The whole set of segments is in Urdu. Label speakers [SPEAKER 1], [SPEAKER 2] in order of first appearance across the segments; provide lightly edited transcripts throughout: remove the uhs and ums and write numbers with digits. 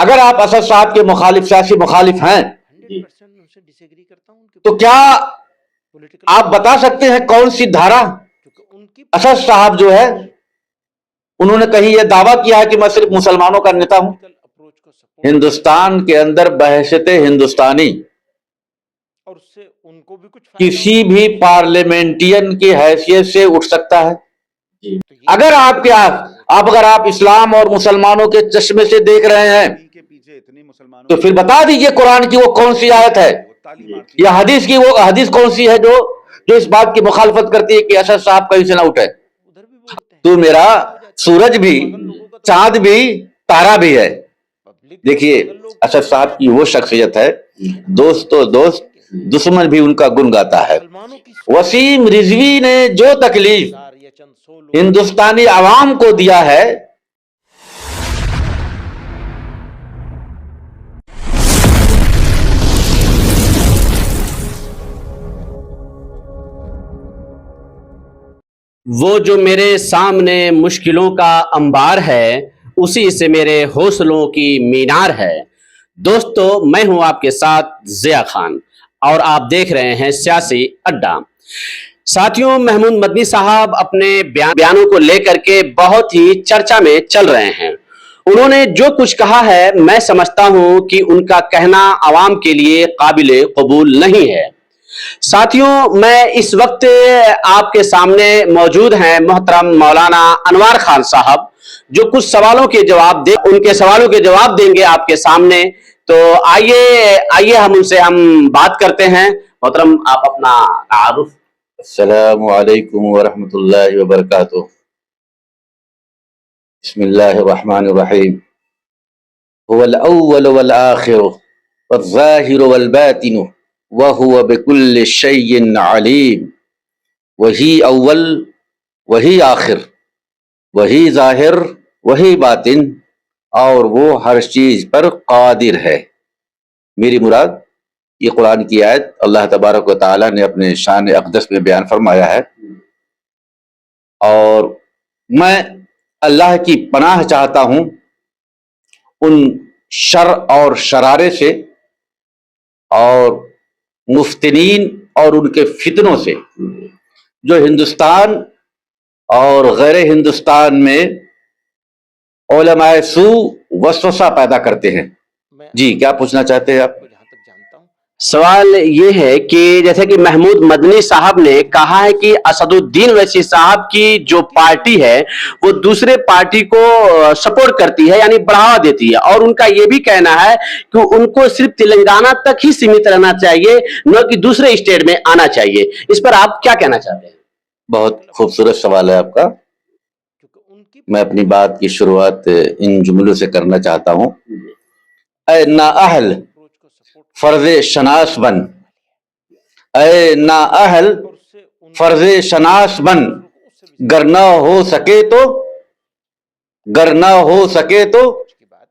[SPEAKER 1] اگر آپ اسد صاحب کے مخالف سیاسی مخالف ہیں تو کیا آپ بتا سکتے ہیں کون سی دھارا اسد صاحب جو ہے انہوں نے کہیں یہ دعویٰ کیا ہے کہ میں صرف مسلمانوں کا نیتا ہوں؟ ہندوستان کے اندر بحیثیت ہندوستانی کسی بھی پارلیمنٹین کی حیثیت سے اٹھ سکتا ہے؟ اگر آپ اسلام اور مسلمانوں کے چشمے سے دیکھ رہے ہیں تو پھر بتا دیجئے قرآن کی وہ کون سی آیت ہے یا حدیث کی وہ حدیث کون سی ہے جو اس بات کی مخالفت کرتی ہے کہ اسد صاحب کہیں سے نہ اٹھے۔ تو میرا سورج بھی، چاند بھی، تارا بھی ہے۔ دیکھیے اسد صاحب کی وہ شخصیت ہے، دوست تو دوست، دشمن بھی ان کا گن گاتا ہے۔ وسیم رضوی نے جو تکلیف ہندوستانی عوام کو دیا ہے،
[SPEAKER 2] وہ جو میرے سامنے مشکلوں کا انبار ہے، اسی سے میرے حوصلوں کی مینار ہے۔ دوستو، میں ہوں آپ کے ساتھ ضیاء خان اور آپ دیکھ رہے ہیں سیاسی اڈا۔ ساتھیوں، محمود مدنی صاحب اپنے بیانوں کو لے کر کے بہت ہی چرچا میں چل رہے ہیں۔ انہوں نے جو کچھ کہا ہے، میں سمجھتا ہوں کہ ان کا کہنا عوام کے لیے قابل قبول نہیں ہے۔ ساتھیوں، میں اس وقت آپ کے سامنے موجود ہیں محترم مولانا انوار خان صاحب، جو کچھ سوالوں کے جواب ان کے سوالوں کے جواب دیں گے آپ کے سامنے۔ تو آئیے ہم ان سے بات کرتے ہیں۔ محترم، آپ اپنا تعارف۔
[SPEAKER 1] السلام علیکم ورحمۃ اللہ وبرکاتہ۔ بسم اللہ الرحمن الرحیم۔ هو الاول والآخر والظاہر والباطن وهو بكل شيء علیم۔ وہی اول، وہی آخر، وہی ظاہر، وہی باطن، اور وہ ہر چیز پر قادر ہے۔ میری مراد یہ قرآن کی آیت اللہ تبارک و تعالیٰ نے اپنے شان اقدس میں بیان فرمایا ہے، اور میں اللہ کی پناہ چاہتا ہوں ان شر اور شرارے سے اور مفتنین اور ان کے فتنوں سے جو ہندوستان اور غیر ہندوستان میں علماء سوء وسوسہ پیدا کرتے ہیں۔ جی، کیا پوچھنا چاہتے ہیں آپ؟
[SPEAKER 2] سوال یہ ہے کہ جیسے کہ محمود مدنی صاحب نے کہا ہے کہ اسد الدین اویسی صاحب کی جو پارٹی ہے وہ دوسرے پارٹی کو سپورٹ کرتی ہے، یعنی بڑھاوا دیتی ہے، اور ان کا یہ بھی کہنا ہے کہ ان کو صرف تلنگانہ تک ہی سیمت رہنا چاہیے، نہ کہ دوسرے اسٹیٹ میں آنا چاہیے۔ اس پر آپ کیا کہنا چاہتے ہیں؟
[SPEAKER 1] بہت خوبصورت سوال ہے آپ کا۔ میں اپنی بات کی شروعات ان جملوں سے کرنا چاہتا ہوں۔ اے نااہل فرض شناس بن، اے نااہل فرض شناس بن، گر نہ ہو سکے تو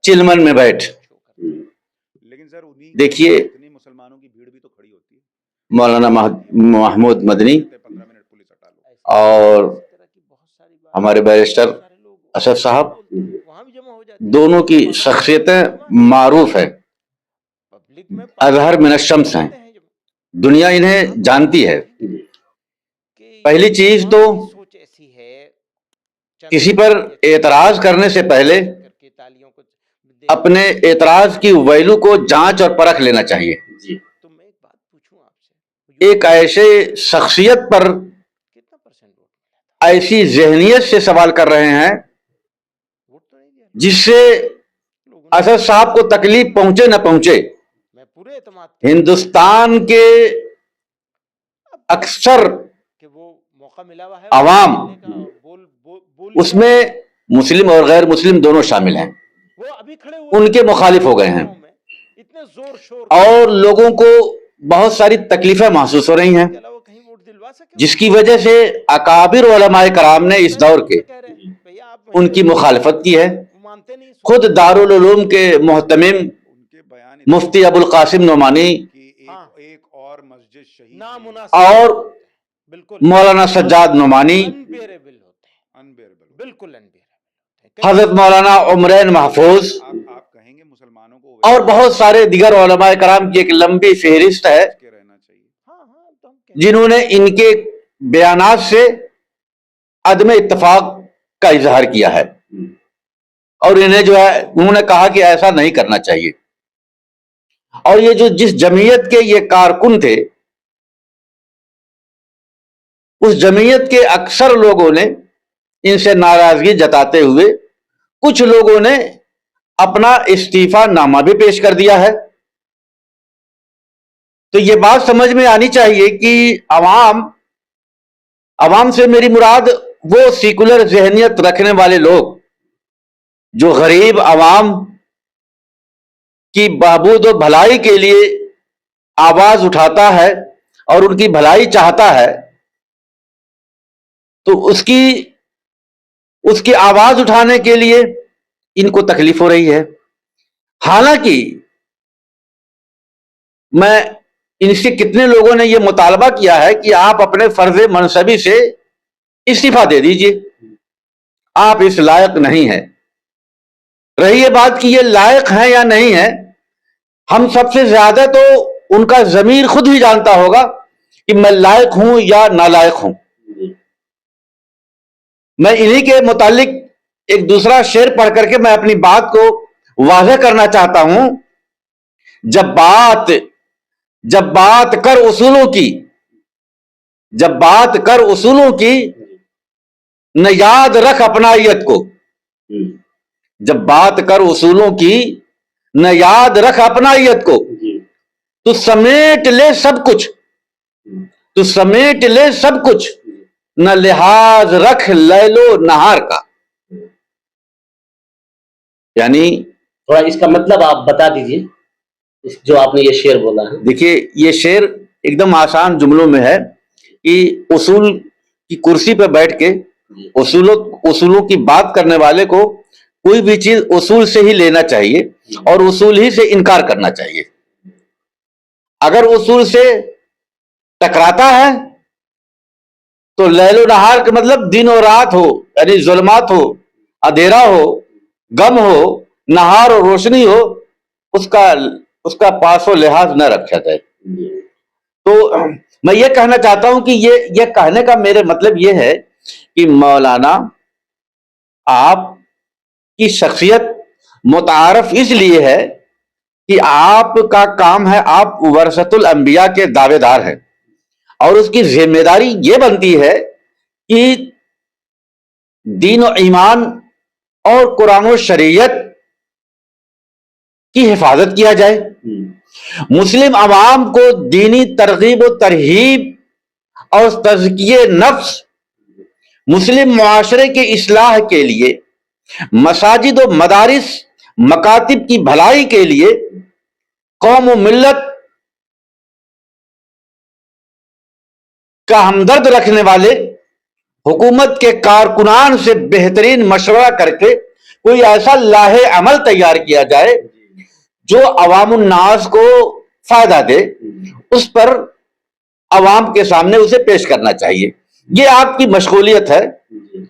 [SPEAKER 1] چلمن میں بیٹھ۔ دیکھیے مولانا محمود مدنی اور ہمارے بیرسٹر اسد صاحب، دونوں کی شخصیتیں معروف ہیں، اظہر من الشمس ہیں، دنیا انہیں جانتی ہے۔ پہلی چیز تو کسی پر اعتراض کرنے سے پہلے اپنے اعتراض کی ویلو کو جانچ اور پرکھ لینا چاہیے۔ ایک ایسے شخصیت پر ایسی ذہنیت سے سوال کر رہے ہیں جس سے اسد صاحب کو تکلیف پہنچے نہ پہنچے، ہندوستان کے اکثر عوام، اس میں مسلم اور غیر مسلم دونوں شامل ہیں، ان کے مخالف ہو گئے ہیں، اور لوگوں کو بہت ساری تکلیفیں محسوس ہو رہی ہیں، جس کی وجہ سے اکابر علماء کرام نے اس دور کے ان کی مخالفت کی ہے۔ خود دارالعلوم کے محتمم مفتی ابو القاسم نعمانی اور مولانا سجاد نعمانی، حضرت مولانا عمرین محفوظ، اور بہت سارے دیگر علماء کرام کی ایک لمبی فہرست ہے جنہوں نے ان کے بیانات سے عدم اتفاق کا اظہار کیا ہے، اور انہیں جو ہے انہوں نے کہا کہ ایسا نہیں کرنا چاہیے. اور یہ جو جس جمعیت کے یہ کارکن تھے، اس جمعیت کے اکثر لوگوں نے ان سے ناراضگی جتاتے ہوئے کچھ لوگوں نے اپنا استعفیٰ نامہ بھی پیش کر دیا ہے. تو یہ بات سمجھ میں آنی چاہیے کہ عوام سے میری مراد وہ سیکولر ذہنیت رکھنے والے لوگ جو غریب عوام کی بہبود و بھلائی کے لیے آواز اٹھاتا ہے اور ان کی بھلائی چاہتا ہے، تو اس کی آواز اٹھانے کے لیے ان کو تکلیف ہو رہی ہے. حالانکہ میں ان سے کتنے لوگوں نے یہ مطالبہ کیا ہے کہ آپ اپنے فرض منصبی سے استعفیٰ دے دیجئے، آپ اس لائق نہیں ہیں. رہی یہ بات کہ یہ لائق ہیں یا نہیں ہیں، ہم سب سے زیادہ تو ان کا ضمیر خود ہی جانتا ہوگا کہ میں لائق ہوں یا نالائق ہوں. میں انہی کے متعلق ایک دوسرا شعر پڑھ کر کے میں اپنی بات کو واضح کرنا چاہتا ہوں. جب بات کر اصولوں کی نہ یاد رکھ اپنائیت کو. جب بات کر اصولوں کی نہ یاد رکھ اپنائیت کو، تو سمیٹ لے سب کچھ نہ لحاظ رکھ لیل و نہار کا. یعنی
[SPEAKER 2] تھوڑا اس کا مطلب آپ بتا دیجئے جو آپ نے یہ شعر بولا ہے.
[SPEAKER 1] دیکھیے، یہ شعر ایک دم آسان جملوں میں ہے کہ اصول کی کرسی پہ بیٹھ کے اصولوں کی بات کرنے والے کو کوئی بھی چیز اصول سے ہی لینا چاہیے اور اصول ہی سے انکار کرنا چاہیے. اگر اصول سے ٹکراتا ہے تو لیل و نہار کا مطلب دن و رات ہو، یعنی ظلمات ہو، اندھیرا ہو، غم ہو، نہار اور روشنی ہو، اس کا پاس و لحاظ نہ رکھا جائے. تو میں یہ کہنا چاہتا ہوں کہ یہ کہنے کا میرے مطلب یہ ہے کہ مولانا آپ کی شخصیت متعارف اس لیے ہے کہ آپ کا کام ہے، آپ ورثۃ الانبیاء کے دعوے دار ہیں، اور اس کی ذمہ داری یہ بنتی ہے کہ دین و ایمان اور قرآن و شریعت کی حفاظت کیا جائے. مسلم عوام کو دینی ترغیب و ترہیب اور تزکیہ نفس، مسلم معاشرے کے اصلاح کے لیے، مساجد و مدارس مکاتب کی بھلائی کے لیے، قوم و ملت کا ہمدرد رکھنے والے حکومت کے کارکنان سے بہترین مشورہ کر کے کوئی ایسا لاہے عمل تیار کیا جائے جو عوام الناس کو فائدہ دے، اس پر عوام کے سامنے اسے پیش کرنا چاہیے. یہ آپ کی مشغولیت ہے،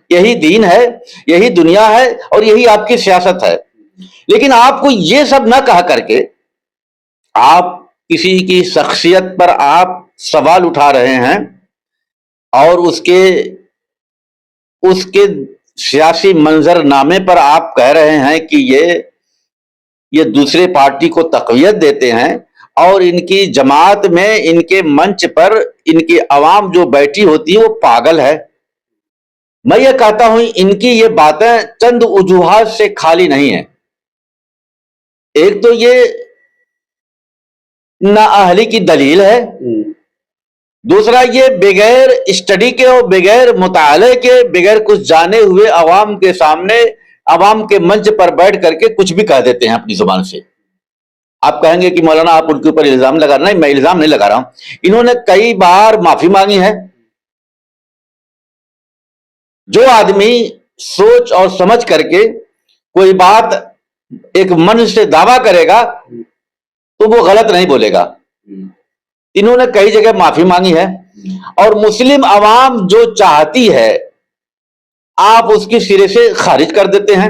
[SPEAKER 1] یہی دین ہے، یہی دنیا ہے، اور یہی آپ کی سیاست ہے. لیکن آپ کو یہ سب نہ کہا کر کے آپ کسی کی شخصیت پر آپ سوال اٹھا رہے ہیں اور اس کے سیاسی منظر نامے پر آپ کہہ رہے ہیں کہ یہ دوسرے پارٹی کو تقویت دیتے ہیں، اور ان کی جماعت میں، ان کے منچ پر ان کی عوام جو بیٹھی ہوتی ہے وہ پاگل ہے. میں یہ کہتا ہوں ان کی یہ باتیں چند وجوہات سے خالی نہیں ہیں. ایک تو یہ نااہلی کی دلیل ہے، دوسرا یہ بغیر اسٹڈی کے اور بغیر مطالعے کے، بغیر کچھ جانے ہوئے عوام کے سامنے، عوام کے منچ پر بیٹھ کر کے کچھ بھی کہہ دیتے ہیں اپنی زبان سے. آپ کہیں گے کہ مولانا آپ ان کے اوپر الزام لگا رہے ہیں. میں الزام نہیں لگا رہا ہوں، انہوں نے کئی بار معافی مانگی ہے. جو آدمی سوچ اور سمجھ کر کے کوئی بات ایک من سے دعویٰ کرے گا تو وہ غلط نہیں بولے گا. انہوں نے کئی جگہ معافی مانگی ہے، اور مسلم عوام جو چاہتی ہے آپ اس کی سرے سے خارج کر دیتے ہیں.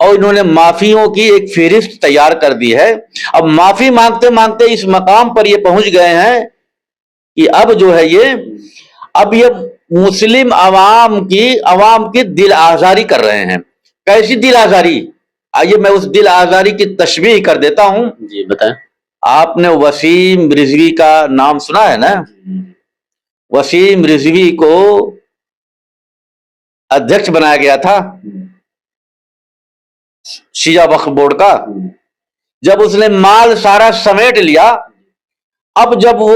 [SPEAKER 1] اور انہوں نے معافیوں کی ایک فہرست تیار کر دی ہے. اب معافی مانگتے مانگتے اس مقام پر یہ پہنچ گئے ہیں کہ اب جو ہے یہ مسلم عوام کی دل آزاری کر رہے ہیں. کیسی دل آزاری؟ آئیے میں اس دل آزاری کی تشبیہ کر دیتا ہوں.
[SPEAKER 2] جی بتائیں.
[SPEAKER 1] آپ نے وسیم رضوی کا نام سنا ہے نا؟ وسیم رضوی کو ادھیکش بنایا گیا تھا شیعہ وقف بورڈ کا. جب اس نے مال سارا سمیٹ لیا، اب جب وہ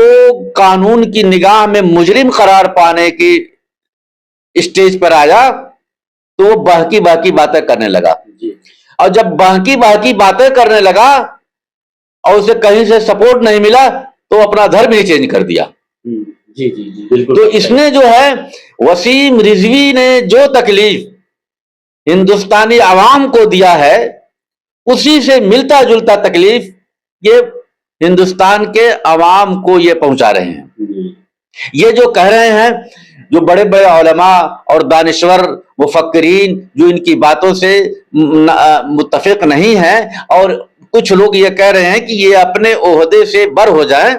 [SPEAKER 1] قانون کی نگاہ میں مجرم قرار پانے کی اسٹیج پر آیا تو وہ باقی باتیں کرنے لگا. اور جب باقی باتیں کرنے لگا اور اسے کہیں سے سپورٹ نہیں ملا تو اپنا دھرم ہی چینج کر دیا.
[SPEAKER 2] جی جی جی بالکل.
[SPEAKER 1] تو اس نے جو ہے وسیم رضوی نے جو تکلیف ہندوستانی عوام کو دیا ہے اسی سے ملتا جلتا تکلیف یہ ہندوستان کے عوام کو یہ پہنچا رہے ہیں. یہ جو کہہ رہے ہیں، جو بڑے بڑے علماء اور دانشور مفکرین جو ان کی باتوں سے متفق نہیں ہیں، اور کچھ لوگ یہ کہہ رہے ہیں کہ یہ اپنے عہدے سے بر ہو جائیں،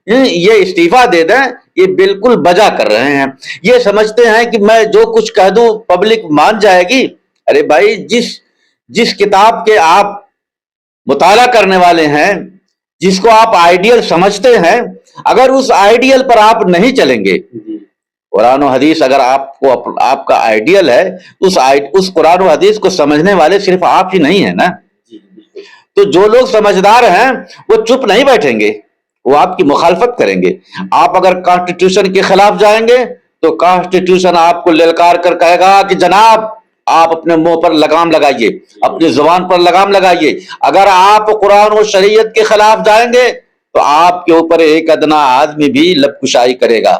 [SPEAKER 1] یہ استعفیٰ دے دیں، یہ بالکل بجا کر رہے ہیں. یہ سمجھتے ہیں کہ میں جو کچھ کہہ دوں پبلک مان جائے گی. ارے بھائی، جس کتاب کے آپ مطالعہ کرنے والے ہیں، جس کو آپ آئیڈیل سمجھتے ہیں، اگر اس آئیڈیل پر آپ نہیں چلیں گے، قرآن و حدیث اگر آپ کا آئیڈیل ہے، اس قرآن و حدیث کو سمجھنے والے صرف آپ ہی نہیں ہیں نا. تو جو لوگ سمجھدار ہیں وہ چپ نہیں بیٹھیں گے، وہ آپ کی مخالفت کریں گے. آپ اگر کانسٹیٹیوشن کے خلاف جائیں گے تو کانسٹیٹیوشن آپ کو للکار کر کہے گا کہ جناب آپ اپنے منہ پر لگام لگائیے، اپنی زبان پر لگام لگائیے. اگر آپ قرآن و شریعت کے خلاف جائیں گے تو آپ کے اوپر ایک ادنا آدمی بھی لب کشائی کرے گا.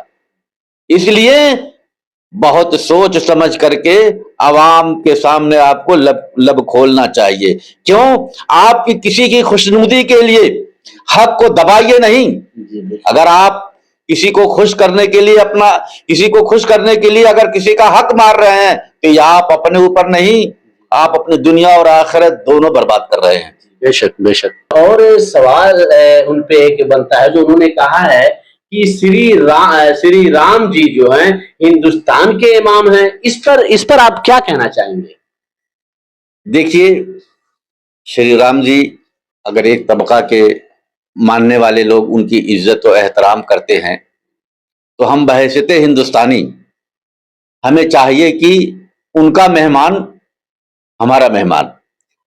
[SPEAKER 1] اس لیے بہت سوچ سمجھ کر کے عوام کے سامنے آپ کو لب کھولنا چاہیے. کیوں؟ آپ کی کسی کی خوشنودی کے لیے حق کو دبائیے نہیں. اگر آپ کسی کو خوش کرنے کے لیے اگر کسی کا حق مار رہے ہیں تو یہ آپ اپنے اوپر نہیں، آپ اپنی دنیا اور آخرت دونوں برباد کر رہے ہیں.
[SPEAKER 2] بے شک بے شک. اور سوال ان پہ ایک بنتا ہے جو انہوں نے کہا ہے کہ شری رام جی جو ہیں ہندوستان کے امام ہیں، اس پر آپ کیا کہنا چاہیں گے؟
[SPEAKER 1] دیکھیے، شری رام جی اگر ایک طبقہ کے ماننے والے لوگ ان کی عزت و احترام کرتے ہیں تو ہم بحیثیت ہندوستانی ہمیں چاہیے کہ ان کا مہمان ہمارا مہمان،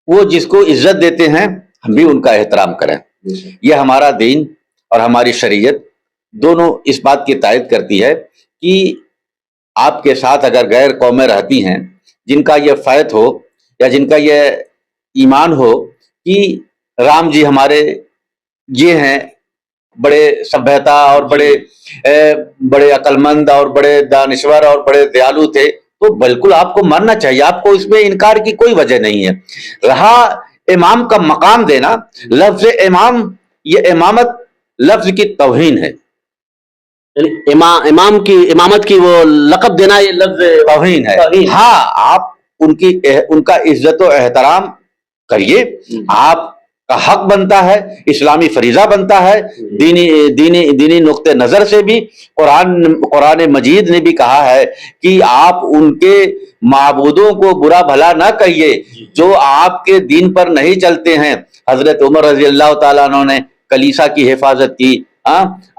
[SPEAKER 1] وہ جس کو عزت دیتے ہیں ہم بھی ان کا احترام کریں. یہ ہمارا دین اور ہماری شریعت دونوں اس بات کی تائید کرتی ہے کہ آپ کے ساتھ اگر غیر قومیں رہتی ہیں جن کا یہ فیض ہو یا جن کا یہ ایمان ہو کہ رام جی ہمارے یہ ہیں بڑے سبھیتا اور بڑے عقل مند اور بڑے دانشور اور بڑے دیالو تھے، تو بالکل آپ کو ماننا چاہیے، آپ کو اس میں انکار کی کوئی وجہ نہیں ہے. رہا امام کا مقام دینا، لفظ امام، یہ امامت لفظ کی توہین ہے.
[SPEAKER 2] امام کی امامت کی وہ لقب دینا یہ لفظ
[SPEAKER 1] توہین ہے. ہاں، آپ ان کا عزت و احترام کریے، آپ کا حق بنتا ہے، اسلامی فریضہ بنتا ہے. دینی نقطہ نظر سے بھی قرآن مجید نے بھی کہا ہے کہ آپ ان کے معبودوں کو برا بھلا نہ کہیے جو آپ کے دین پر نہیں چلتے ہیں. حضرت عمر رضی اللہ تعالیٰ عنہ نے کلیسا کی حفاظت کی.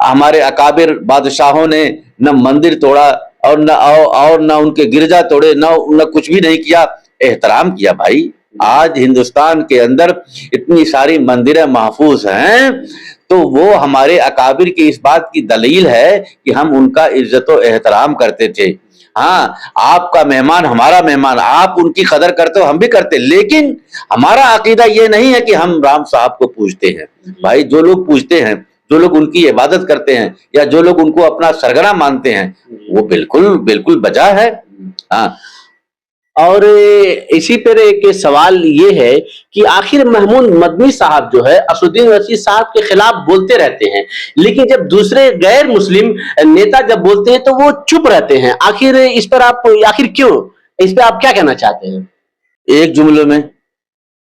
[SPEAKER 1] ہمارے اکابر بادشاہوں نے نہ مندر توڑا اور نہ ان کے گرجا توڑے، نہ کچھ بھی نہیں کیا، احترام کیا. بھائی، آج ہندوستان کے اندر اتنی ساری مندریں محفوظ ہیں تو وہ ہمارے اکابر کی اس بات کی دلیل ہے کہ ہم ان کا عزت و احترام کرتے تھے. ہاں، آپ کا مہمان ہمارا مہمان، آپ ان کی قدر کرتے ہو، ہم بھی کرتے، لیکن ہمارا عقیدہ یہ نہیں ہے کہ ہم رام صاحب کو پوجتے ہیں. بھائی، جو لوگ پوجتے ہیں، جو لوگ ان کی عبادت کرتے ہیں یا جو لوگ ان کو اپنا سرگنا مانتے ہیں، وہ بالکل بجا ہے. ہاں.
[SPEAKER 2] اور اسی پر ایک سوال یہ ہے کہ آخر محمود مدنی صاحب جو ہے اسدالدین اویسی صاحب کے خلاف بولتے رہتے ہیں، لیکن جب دوسرے غیر مسلم نیتا جب بولتے ہیں تو وہ چپ رہتے ہیں. آخر اس پر آپ کیوں، اس پہ آپ کیا کہنا چاہتے ہیں؟
[SPEAKER 1] ایک جملے میں